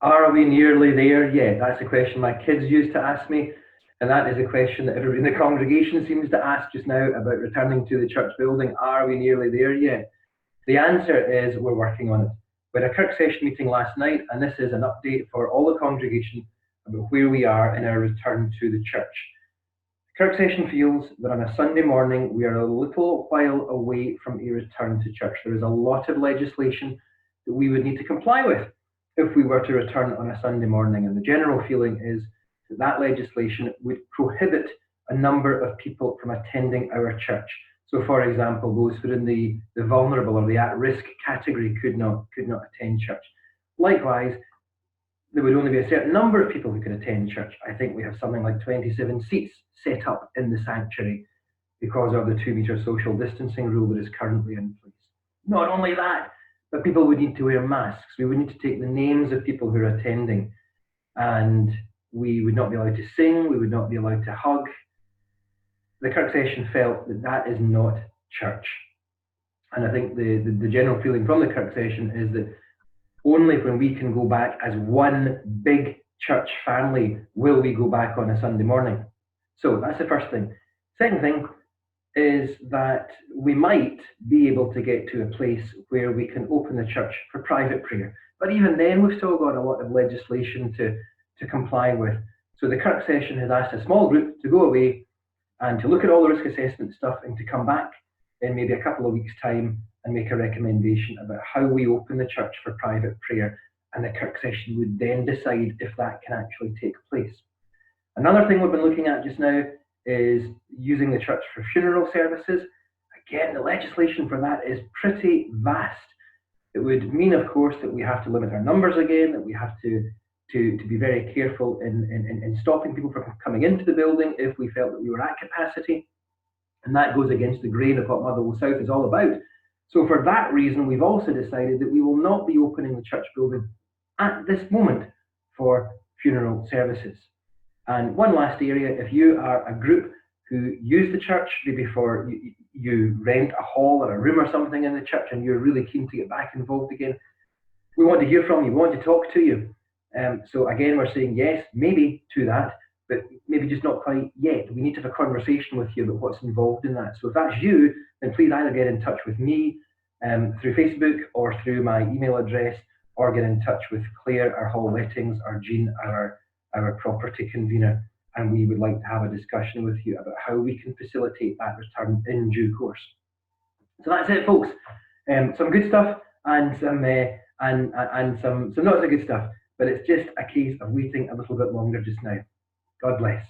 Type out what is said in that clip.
Are we nearly there yet? That's a question my kids used to ask me, and that is a question that everybody in the congregation seems to ask just now about returning to the church building. Are we nearly there yet? The answer is we're working on it. We had a Kirk Session meeting last night, and this is an update for all the congregation about where we are in our return to the church. Kirk Session feels that on a Sunday morning we are a little while away from a return to church. There is a lot of legislation that we would need to comply with if we were to return on a Sunday morning, and the general feeling is that that legislation would prohibit a number of people from attending our church. So, for example, those who are in the vulnerable or the at-risk category could not attend church. Likewise, there would only be a certain number of people who could attend church. I think we have something like 27 seats set up in the sanctuary because of the 2-metre social distancing rule that is currently in place. Not only that, but people would need to wear masks. We would need to take the names of people who are attending, and we would not be allowed to sing, we would not be allowed to hug. The Kirk Session felt that that is not church. And I think the general feeling from the Kirk Session is that only when we can go back as one big church family will we go back on a Sunday morning. So that's the first thing. Second thing is that we might be able to get to a place where we can open the church for private prayer. But even then, we've still got a lot of legislation to comply with. So the Kirk Session has asked a small group to go away and to look at all the risk assessment stuff and to come back in maybe a couple of weeks' time and make a recommendation about how we open the church for private prayer. And the Kirk Session would then decide if that can actually take place. Another thing we've been looking at just now is using the church for funeral services. Again, the legislation for that is pretty vast. It would mean, of course, that we have to limit our numbers again, that we have to be very careful in stopping people from coming into the building if we felt that we were at capacity. And that goes against the grain of what Motherwell South is all about. So for that reason, we've also decided that we will not be opening the church building at this moment for funeral services. And one last area, if you are a group who use the church, maybe for you rent a hall or a room or something in the church and you're really keen to get back involved again, we want to hear from you, we want to talk to you. So again, we're saying yes, maybe to that, but maybe just not quite yet. We need to have a conversation with you about what's involved in that. So if that's you, then please either get in touch with me through Facebook or through my email address, or get in touch with Claire, our hall lettings, or Jean, our property convener, and we would like to have a discussion with you about how we can facilitate that return in due course. So that's it, folks. Some good stuff and some not so good stuff, but it's just a case of waiting a little bit longer just now. God bless.